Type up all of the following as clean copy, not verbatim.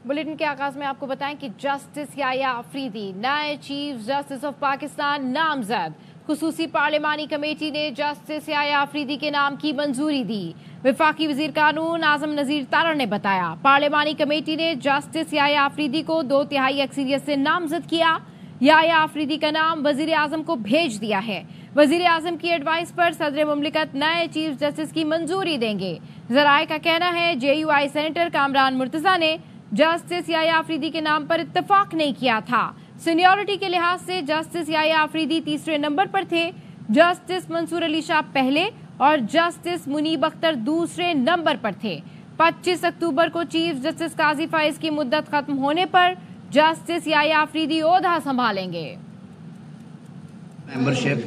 Bulletin के आगाज में आपको बताएं कि जस्टिस याह्या अफरीदी नए चीफ जस्टिस ऑफ पाकिस्तान नामजद। खुसूसी पार्लिमानी कमेटी ने जस्टिस याह्या अफरीदी के नाम की मंजूरी दी। वफाकी वजीर कानून आजम नजीर तारड़ ने बताया, पार्लिमानी कमेटी ने जस्टिस याह्या अफरीदी को 2/3 अक्सरियत से नामजद किया। याह्या अफरीदी का नाम वजीर आजम को भेज दिया है। वजीर आजम की एडवाइस पर सदर मुमलिकत नए चीफ जस्टिस की मंजूरी देंगे। जराए का कहना है JUI सेनेटर कामरान मुर्तजा ने जस्टिस याह्या अफरीदी के नाम पर इत्तेफाक नहीं किया था। सीनियरिटी के लिहाज से जस्टिस याह्या अफरीदी तीसरे नंबर पर थे, जस्टिस मंसूर अली शाह पहले और जस्टिस मुनीब अख्तर दूसरे नंबर पर थे। 25 अक्टूबर को चीफ जस्टिस काजी फाइज की मुद्दत खत्म होने पर जस्टिस याह्या अफरीदी ओहदा संभालेंगे। मेंबरशिप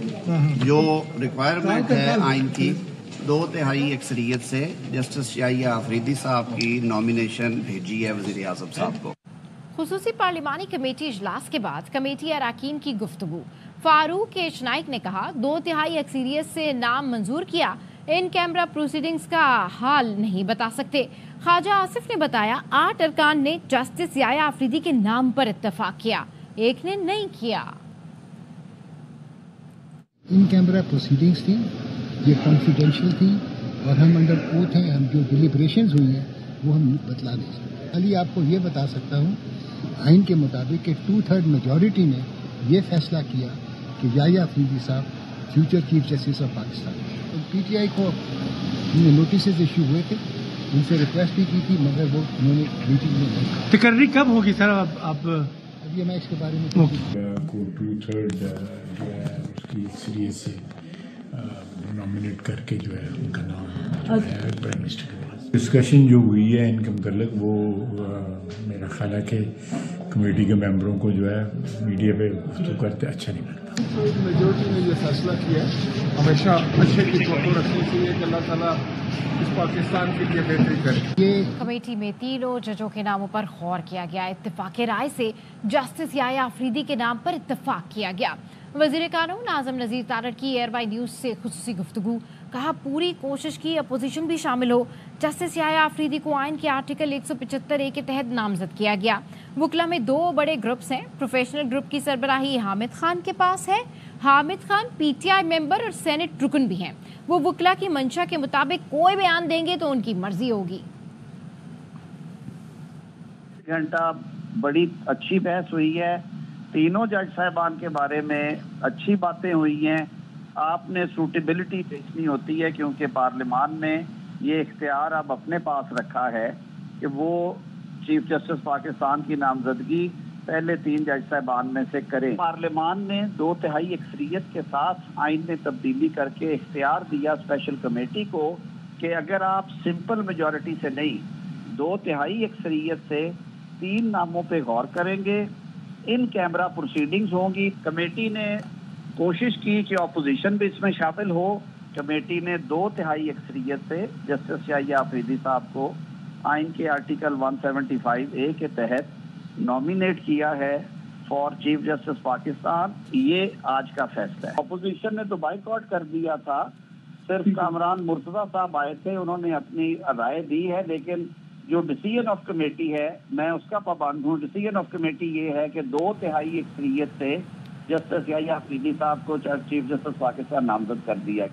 जो रिक्वायरमेंट है आइन की 2/3 अक्सरियत से जस्टिस याह्या अफरीदी साहब की नॉमिनेशन भेजी है वजीर आज़म साहब को। खुसूसी पार्लिमानी कमेटी इजलास के बाद कमेटी अरकान की गुफ्तगू। फारूक एच नाइक ने कहा, 2/3 अक्सरियत से नाम मंजूर किया, इन कैमरा प्रोसीडिंग्स का हाल नहीं बता सकते। ख्वाजा आसिफ ने बताया 8 अरकान ने जस्टिस याह्या अफरीदी के नाम पर इत्तेफाक किया, एक ने नहीं किया। इन कैमरा प्रोसीडिंग्स थी, ये कॉन्फिडेंशियल थी और हम अंडर ओथ हैं। हम जो डिलिब्रेशंस हुई हैं वो हम बतला नहीं सकते। खाली आपको ये बता सकता हूँ आइन के मुताबिक कि 2/3 मेजॉरिटी ने ये फैसला किया कि याह्या अफरीदी साहब future chief justice of Pakistan. तो PTI को नोटिस इशू हुए थे, उनसे रिक्वेस्ट भी की थी, मगर वो उन्होंने मीटिंग में नहीं। तकर्री कब होगी सर? आप अभी मैं इसके बारे में को 2/3 जो है उसकी अक्सरियत से नॉमिनेट करके जो है उनका नाम जो है प्राइम मिनिस्टर के पास डिस्कशन जो हुई है इनके मुतल्लिक, वो मेरा ख्याल है कि कमेटी के मेंबरों को जो है मीडिया पे गुफ्तगू करते अच्छा नहीं लगता। मेजोरिटी ने ये फैसला किया, हमेशा अच्छे की फोटो रखनी चाहिए कि अल्लाह ताला इस पाकिस्तान के लिए बेहतरी करे। कमेटी में तीनों जजों के नामों पर गौर किया गया। इत्तेफाक राय से जस्टिस याह्या अफरीदी के नाम पर इत्तेफाक किया गया। वजीर कानून आजम नजीर तारड़ की एयरबाई न्यूज से खुसूसी गुफ्तगू। कहा, पूरी कोशिश की अपोजिशन भी शामिल हो। जस्टिस याह्या अफरीदी को आइन के आर्टिकल 175A के तहत नामजद किया गया। वकला में 2 बड़े ग्रुप्स हैं। प्रोफेशनल ग्रुप की सरबराही हामिद खान के पास है। हामिद खान PTI मेंबर और सेनेट रुकन भी हैं। वो वकला की मंशा के मुताबिक कोई बयान देंगे तो उनकी मर्जी होगी। घंटा बड़ी अच्छी बहस हुई है, तीनों जज साहिबान के बारे में अच्छी बातें हुई हैं। आपने सूटेबिलिटी देखनी होती है क्योंकि पार्लियामान ने ये इख्तियार अब अपने पास रखा है कि वो चीफ जस्टिस पाकिस्तान की नामजदगी पहले 3 जज साहिबान में से करें। पार्लियामान ने 2/3 अक्सरियत के साथ आइन में तब्दीली करके इख्तियार दिया स्पेशल कमेटी को कि अगर आप सिंपल मेजॉरिटी से नहीं 2/3 अक्सरियत से 3 नामों पे गौर करेंगे, इन कैमरा प्रोसीडिंग्स होंगी। कमेटी ने कोशिश की कि अपोजिशन भी इसमें शामिल हो। कमेटी ने 2/3 अक्सरियत से जस्टिस याह्या अफरीदी साहब को आइन के आर्टिकल 175A के तहत नॉमिनेट किया है फॉर चीफ जस्टिस पाकिस्तान। ये आज का फैसला है। अपोजिशन ने तो बाइकआउट कर दिया था, सिर्फ कामरान मुर्तजा साहब आए थे, उन्होंने अपनी राय दी है, लेकिन जो डिसीजन ऑफ कमेटी है मैं उसका पाबंद हूँ। डिसीजन ऑफ कमेटी ये है कि 2/3 अक्सरियत से जस्टिस याह्या अफरीदी साहब को चीफ जस्टिस पाकिस्तान नामजद कर दिया।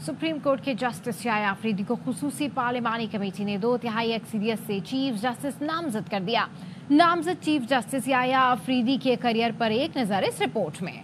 सुप्रीम कोर्ट के जस्टिस याह्या अफरीदी को खुसूसी पार्लिमानी कमेटी ने 2/3 अक्सरियत से चीफ जस्टिस नामजद कर दिया। नामजद चीफ जस्टिस याह्या अफरीदी के करियर पर एक नजर इस रिपोर्ट में।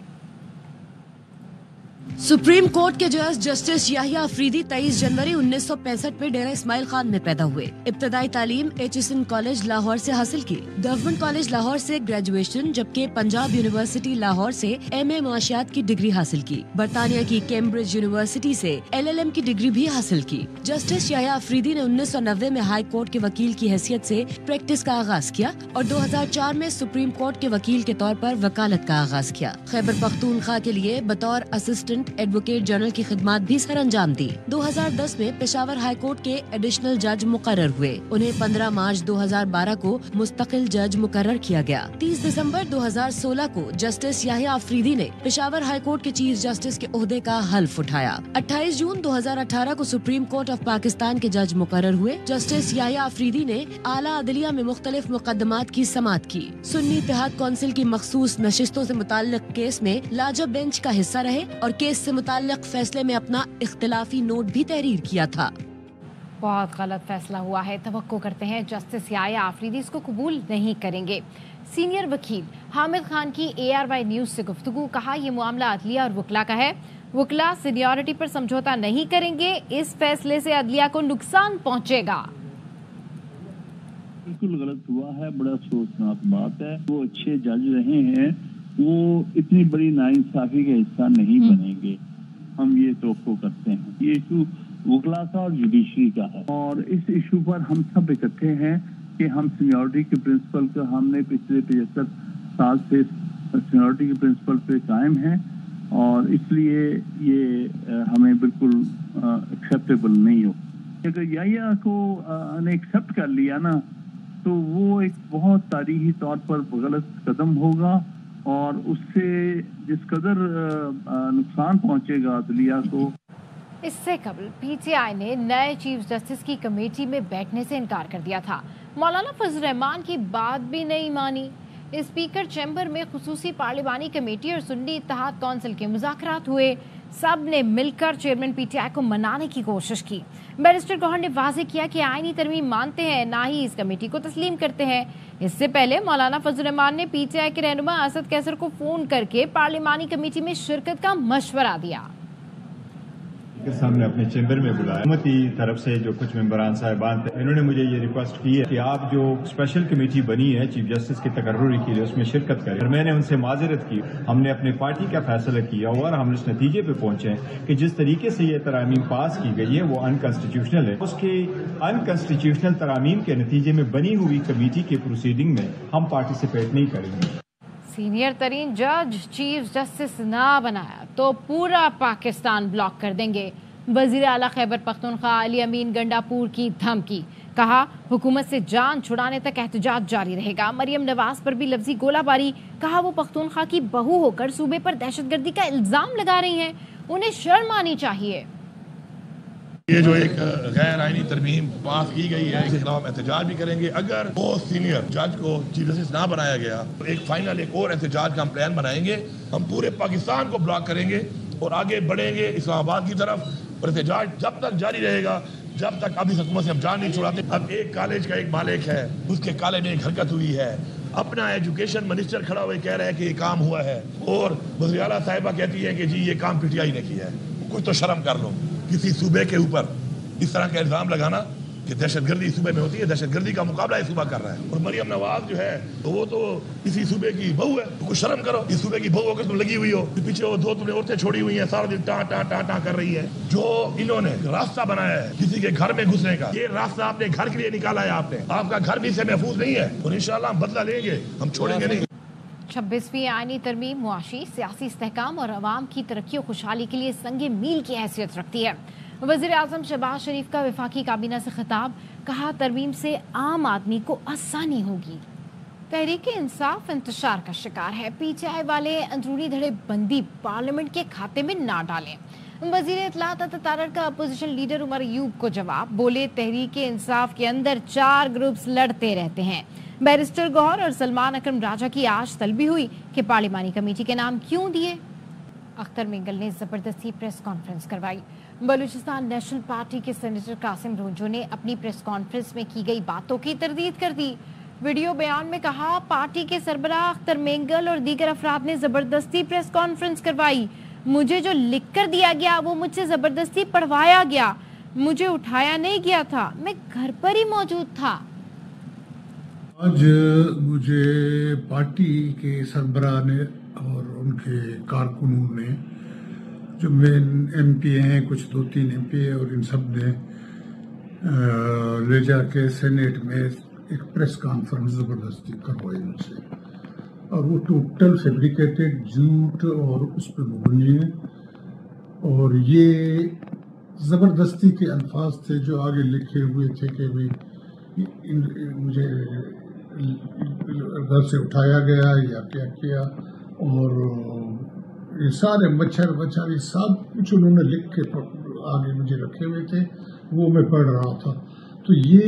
सुप्रीम कोर्ट के जज जस्टिस याह्या अफरीदी 23 जनवरी 1965 में डेरा इस्माइल खान में पैदा हुए। इब्तदाई तालीम एचिसन कॉलेज लाहौर से हासिल की। गवर्नमेंट कॉलेज लाहौर से ग्रेजुएशन, जबकि पंजाब यूनिवर्सिटी लाहौर से MA माशियात की डिग्री हासिल की। बरतानिया की कैम्ब्रिज यूनिवर्सिटी से LLM की डिग्री भी हासिल की। जस्टिस याह्या अफरीदी ने 1990 में हाई कोर्ट के वकील की हैसियत से प्रैक्टिस का आगाज किया और 2004 में सुप्रीम कोर्ट के वकील के तौर पर वकालत का आगाज किया। खैबर पख्तूनख्वा के लिए बतौर असिस्टेंट असिस्टेंट एडवोकेट जनरल की खिदमत भी सर अंजाम दी। 2010 में पेशावर हाई कोर्ट के एडिशनल जज मुकर्रर हुए। उन्हें 15 मार्च 2012 को मुस्तकिल जज मुकर्रर किया गया। 30 दिसंबर 2016 को जस्टिस याहिया अफरीदी ने पेशावर हाई कोर्ट के चीफ जस्टिस के ओहदे का हल्फ उठाया। 28 जून 2018 को सुप्रीम कोर्ट ऑफ पाकिस्तान के जज मुकर्रर हुए। जस्टिस याहिया अफरीदी ने आला अदलिया में मुख्तलिफ मुकदमात की समाअत की। सुन्नी इत्तेहाद कौंसिल की मखसूस नशिस्तों से मुताल्लिक केस में लाजब बेंच का हिस्सा रहे और केस से मुताल्लिक फैसले में अपना इख्तिलाफी नोट भी तहरीर किया था। बहुत गलत फैसला हुआ है। तवक्को करते हैं जस्टिस याहिया अफरीदी इसको कबूल नहीं करेंगे। सीनियर वकील हामिद खान की ARY न्यूज से गुफ्तगू। कहा यह मामला अदलिया और वकला का है। वकला सीनियरिटी पर समझौता नहीं करेंगे। इस फैसले से अदलिया को नुकसान पहुंचेगा। बिल्कुल गलत हुआ है, बड़ा अफसोसनाक बात है। वो अच्छे जज रहे हैं, वो इतनी बड़ी नाइंसाफी का हिस्सा नहीं बनेंगे, हम ये तवक्को करते हैं। ये इशू वकला का और जुडिशरी का है और इस इशू पर हम सब इकट्ठे हैं कि हम सीनियरिटी के प्रिंसिपल का हमने पिछले 75 साल से सीनियरिटी के प्रिंसिपल पे कायम हैं और इसलिए ये हमें बिल्कुल एक्सेप्टेबल नहीं हो। अगर याहिया को ने एक्सेप्ट कर लिया ना तो वो एक बहुत तारीखी तौर पर गलत कदम होगा और उससे जिस कदर नुकसान पहुंचेगा अदलिया को। इससे कबल PTI ने नए चीफ जस्टिस की कमेटी में बैठने से इनकार कर दिया था। मौलाना फजल रहमान की बात भी नहीं मानी। स्पीकर चैम्बर में खुसूसी पार्लिमानी कमेटी और सुन्नी इत्तेहाद कौंसिल के मुज़ाकरात हुए। सब ने मिलकर चेयरमैन PTI को मनाने की कोशिश की। बैरिस्टर गौहर ने वाज़ेह किया कि आईनी तरमीम मानते हैं, ना ही इस कमेटी को तस्लीम करते हैं। इससे पहले मौलाना फजल रहमान ने PTI के रहनुमा असद कैसर को फोन करके पार्लिमानी कमेटी में शिरकत का मशवरा दिया। के सामने अपने चैम्बर में बुलाया। हुकूमती तरफ से जो कुछ मेंबरान साहिबान थे, इन्होंने मुझे ये रिक्वेस्ट की है कि आप जो स्पेशल कमेटी बनी है चीफ जस्टिस की तकर्रुरी के लिए उसमें शिरकत करें। और मैंने उनसे माजरत की। हमने अपने पार्टी का फैसला किया और हम इस नतीजे पे पहुंचे कि जिस तरीके से ये तरामीम पास की गई है वो अनकॉन्स्टिट्यूशनल है। उसके अनकॉन्स्टिट्यूशनल तरामीम के नतीजे में बनी हुई कमेटी के प्रोसीडिंग में हम पार्टिसिपेट नहीं करेंगे। सीनियर तरीन जज चीफ जस्टिस ना बनाया तो पूरा पाकिस्तान ब्लॉक कर देंगे। वजीर आला खैबर पख्तूनख्वा अली अमीन गंडापुर की धमकी। कहा हुकूमत से जान छुड़ाने तक एहतजाज जारी रहेगा। मरियम नवाज पर भी लफ्जी गोलाबारी। कहा वो पख्तूनख्वा की बहू होकर सूबे पर दहशतगर्दी का इल्जाम लगा रही हैं, उन्हें शर्म आनी चाहिए। ये जो एक गैर आईनी तरमीम पास की गई है इसके खिलाफ एहतजाज भी करेंगे। अगर वो सीनियर जज को चीफ जस्टिस ना बनाया गया तो एक फाइनल एक और एहतजाज का हम प्लान बनाएंगे। हम पूरे पाकिस्तान को ब्लॉक करेंगे और आगे बढ़ेंगे इस्लामाबाद की तरफ। और एहतजाज जब तक जारी रहेगा जब तक अभी हुकूमत से हम जान नहीं छुड़ाते। अब एक कॉलेज का एक मालिक है, उसके कॉलेज में एक हरकत हुई है, अपना एजुकेशन मिनिस्टर खड़ा हुए कह रहे हैं कि ये काम हुआ है और वज़ीर आला साहिबा कहती है कि जी ये काम PTI ने किया है। कुछ तो शर्म कर लो। किसी सूबे के ऊपर इस तरह का इल्जाम लगाना कि दहशतगर्दी सूबे में होती है, दहशतगर्दी का मुकाबला इस सूबा कर रहा है। और मरियम नवाज जो है तो वो तो इसी सूबे की बहू है, तो कुछ शर्म करो। इस सूबे की बहू होकर तुम लगी हुई हो, पीछे वो दो तुमने औरतें छोड़ी हुई हैं, सारा दिन टा टा टा टा कर रही है। जो इन्होंने रास्ता बनाया है किसी के घर में घुसने का, ये रास्ता आपने घर के लिए निकाला है। आपने आपका घर भी से महफूज नहीं है और इंशाल्लाह हम बदला लेंगे, हम छोड़ेंगे नहीं। 26वीं आईनी तरमीम मुआशी सियासी इस्तेहकाम और अवाम की तरक्की और खुशहाली के लिए संगे मील की हैसियत रखती है। वज़ीर आज़म शहबाज शरीफ का वफाकी काबीना से खिताब। कहा तरमीम से आम आदमी को आसानी होगी। तहरीक इंसाफ इंतशार का शिकार है। PTI वाले अंदरूनी धड़े बंदी पार्लियामेंट के खाते में ना डालें। वज़ीर इत्तलात अतातारर का अपोजिशन लीडर उमर अयूब को जवाब। बोले तहरीक इंसाफ के अंदर 4 ग्रुप्स लड़ते रहते हैं। बैरिस्टर गौहर और सलमान अकरम राजा की आज तलबी हुई कि पार्लिमानी कमेटी के नाम क्यों दिए। अख्तर मिंगल ने जबरदस्ती प्रेस कॉन्फ्रेंस करवाई। बलूचिस्तान नेशनल पार्टी के सेनेटर कासिम रोंजो ने अपनी प्रेस कॉन्फ्रेंस में की गई बातों की तरदीद कर दी। वीडियो बयान में कहा पार्टी के सरबराह अख्तर मिंगल और दीगर अफराद ने जबरदस्ती प्रेस कॉन्फ्रेंस करवाई। मुझे जो लिख कर दिया गया वो मुझसे जबरदस्ती पढ़वाया गया, मुझे उठाया नहीं गया था, मैं घर पर ही मौजूद था। आज मुझे पार्टी के सरबराह ने और उनके कारकुनों ने, जो मेन MP हैं, कुछ 2-3 MP और इन सब ने ले जाके सेनेट में एक प्रेस कॉन्फ्रेंस जबरदस्ती करवाई उनसे, और वो टोटल फैब्रिकेटेड झूठ और उस पर मुबनी है। اور یہ زبردستی کے الفاظ تھے جو آگے لکھے ہوئے تھے کہ مجھے گھر سے اٹھایا گیا یا کیا کیا، اور یہ سارے مچھر یہ سب کچھ انہوں نے لکھ کے آگے مجھے رکھے ہوئے تھے، وہ میں پڑھ رہا تھا. تو یہ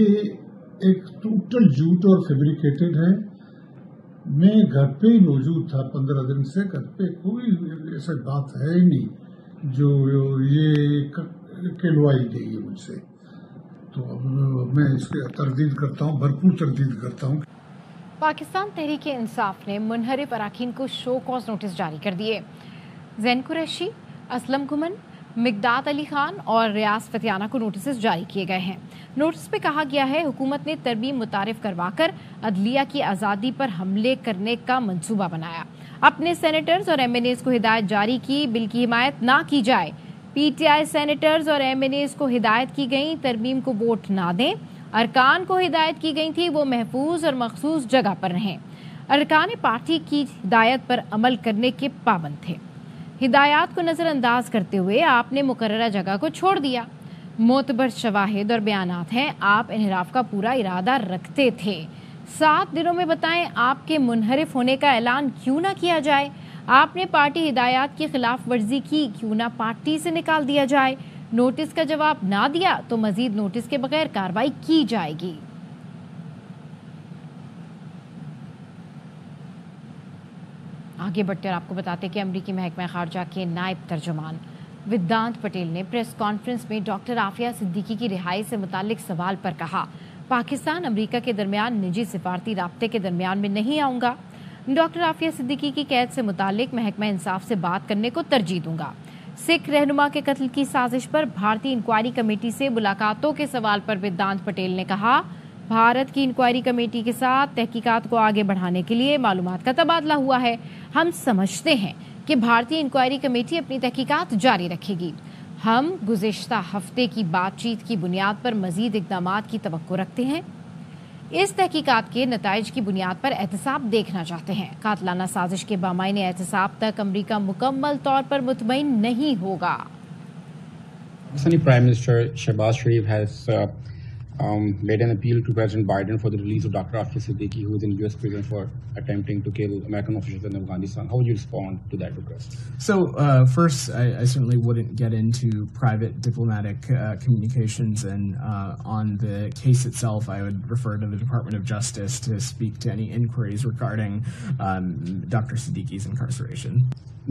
ایک ٹوٹل جھوٹ اور فیبریکیٹڈ ہے. میں گھر پہ ہی موجود تھا 15 دن سے، گھر پہ کوئی ایسا بات ہے ہی نہیں جو یہ کہلوائی گئی ہے مجھ سے. تو اب میں اس کی تردید کرتا ہوں، بھرپور تردید کرتا ہوں. پاکستان تحریک انصاف نے منحرف اراکین کو شو کاز نوٹس جاری کر دیے. زین قریشی، اسلم گھمن، مقداد علی خان اور ریاض فتیانہ کو نوٹسز جاری کیے گئے ہیں. نوٹس پہ کہا گیا ہے حکومت نے ترمیم متعارف کروا کر عدلیہ کی آزادی پر حملے کرنے کا منصوبہ بنایا. اپنے سینیٹرز اور ایم این ایز کو ہدایت جاری کی بل کی حمایت نہ کی جائے. پی ٹی آئی سینیٹرز اور ایم این ایز کو ہدایت کی گئی ترمیم کو ووٹ نہ دیں. ارکان کو ہدایت کی گئی تھی وہ محفوظ اور مخصوص جگہ پر رہیں. ارکان پارٹی کی ہدایت پر عمل کرنے کے پابند تھے. ہدایات کو نظر انداز کرتے ہوئے آپ نے مقررہ جگہ کو چھوڑ دیا. معتبر شواہد اور بیانات ہیں آپ انحراف کا پورا ارادہ رکھتے تھے. 7 دنوں میں بتائیں آپ کے منحرف ہونے کا اعلان کیوں نہ کیا جائے. آپ نے پارٹی ہدایات کی خلاف ورزی کی، کیوں نہ پارٹی سے نکال دیا جائے. نوٹس کا جواب نہ دیا تو مزید نوٹس کے بغیر کارروائی کی جائے گی. آگے بڑھتے اور آپ کو بتاتے کہ امریکی محکمہ خارجہ کے نائب ترجمان ودانت پٹیل نے پریس کانفرنس میں ڈاکٹر عافیہ صدیقی کی رہائی سے متعلق سوال پر کہا، پاکستان امریکہ کے درمیان نجی سفارتی رابطے کے درمیان میں نہیں آؤں گا. ڈاکٹر عافیہ صدیقی کی قید سے متعلق محکمہ انصاف سے بات کرنے کو ترجیح دوں گا. سکھ رہنما کے قتل کی سازش پر بھارتی انکوائری کمیٹی سے ملاقاتوں کے سوال پر ودانت پٹیل نے کہا، بھارت کی انکوائری کمیٹی کے ساتھ تحقیقات کو آگے بڑھانے کے لیے معلومات کا تبادلہ ہوا ہے. ہم سمجھتے ہیں کہ بھارتی انکوائری کمیٹی اپنی تحقیقات جاری رکھے گی. ہم گزشتہ ہفتے کی بات چیت کی بنیاد پر مزید اقدامات کی توقع رکھتے ہیں. اس تحقیقات کے نتائج کی بنیاد پر احتساب دیکھنا چاہتے ہیں. قاتلانہ سازش کے بامعنی احتساب تک امریکہ مکمل طور پر مطمئن نہیں ہوگا. Prime Minister Shehbaz Sharif has made an appeal to President Biden for the release of Dr. Afia Siddiqui, who is in U.S. prison for attempting to kill American officials in Afghanistan. How would you respond to that request? So, first, I certainly wouldn't get into private diplomatic communications, and on the case itself, I would refer to the Department of Justice to speak to any inquiries regarding Dr. Siddiqui's incarceration.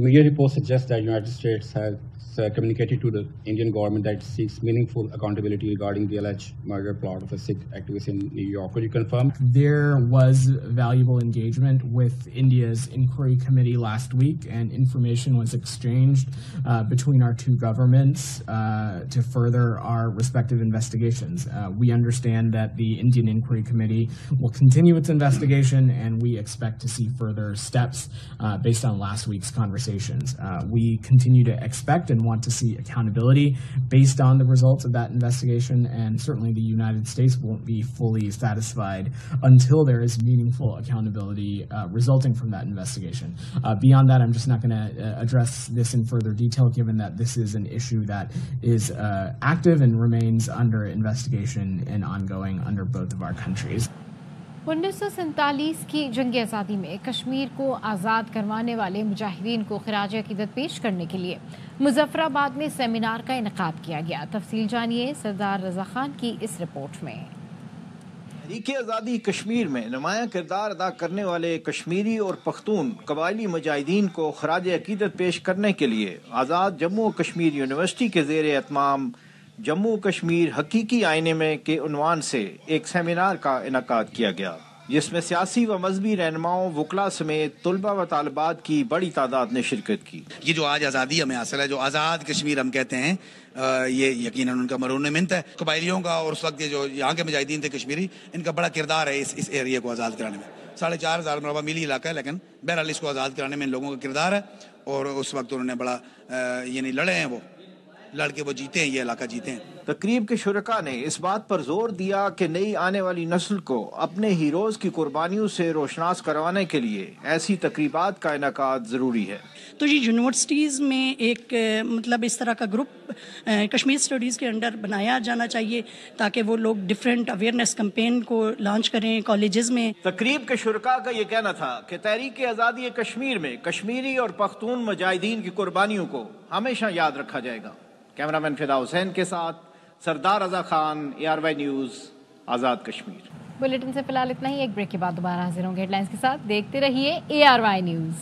Media reports suggest that the United States has communicated to the Indian government that it seeks meaningful accountability regarding the alleged murder plot of a Sikh activist in New York. Could you confirm? There was valuable engagement with India's inquiry committee last week, and information was exchanged between our two governments to further our respective investigations. We understand that the Indian inquiry committee will continue its investigation, and we expect to see further steps based on last week's conversations. We continue to expect and want to see accountability based on the results of that investigation, and certainly the United States won't be fully satisfied until there is meaningful accountability resulting from that investigation. Beyond that, I'm just not going to address this in further detail, given that this is an issue that is active and remains under investigation and ongoing under both of our countries. 1947 کی جنگ آزادی میں کشمیر کو آزاد کروانے والے مجاہدین کو خراج عقیدت پیش کرنے کے لیے مظفر آباد میں سیمینار کا انعقاد کیا گیا. تفصیل جانیے سردار رضا خان کی اس رپورٹ میں. تحریک آزادی کشمیر میں نمایاں کردار ادا کرنے والے کشمیری اور پختون قبائلی مجاہدین کو خراج عقیدت پیش کرنے کے لیے آزاد جموں کشمیر یونیورسٹی کے زیر اہتمام جموں کشمیر حقیقی آئینے میں کے عنوان سے ایک سیمینار کا انعقاد کیا گیا، جس میں سیاسی و مذہبی رہنماؤں، وکلاء سمیت طلباء و طالبات کی بڑی تعداد نے شرکت کی. یہ جو آج آزادی ہمیں حاصل ہے، جو آزاد کشمیر ہم کہتے ہیں، یہ یقیناً ان کا مرہون منت ہے. قبائلیوں کا اور اس وقت یہ جو یہاں کے مجاہدین تھے کشمیری، ان کا بڑا کردار ہے اس ایریا کو آزاد کرانے میں. 4,500 مربع میلی علاقہ ہے، لیکن بہرحال اس کو آزاد کرانے میں ان لوگوں کا کردار ہے، اور اس وقت انہوں نے بڑا یعنی لڑے ہیں وہ. लड़ के वो जीते हैं, ये इलाका जीते हैं। तकरीब के शुरका ने इस बात पर जोर दिया कि नई आने वाली नस्ल को अपने हीरोज की कुर्बानियों से रोशनास करवाने के लिए ऐसी तकरीबात का इनेकाद ज़रूरी है। तो ये यूनिवर्सिटीज़ में एक मतलब इस तरह का ग्रुप कश्मीर स्टडीज़ के अंडर बनाया जाना चाहिए ताकि वो लोग डिफरेंट अवेयरनेस कैंपेन को लॉन्च करें कॉलेजेस में। तकरीब के शुरका का ये कहना था कि तहरीक आज़ादी कश्मीर में कश्मीरी और पख्तून मुजाहिदीन की कुर्बानियों को हमेशा याद रखा जाएगा। कैमरामैन फिदा हुसैन के साथ सरदार Raza Khan, ARY news, Azad Kashmir. Bulletin से फिलहाल इतना ही। एक ब्रेक के बाद दोबारा हाजिर होंगे हेडलाइंस के साथ। देखते रहिए ARY न्यूज़।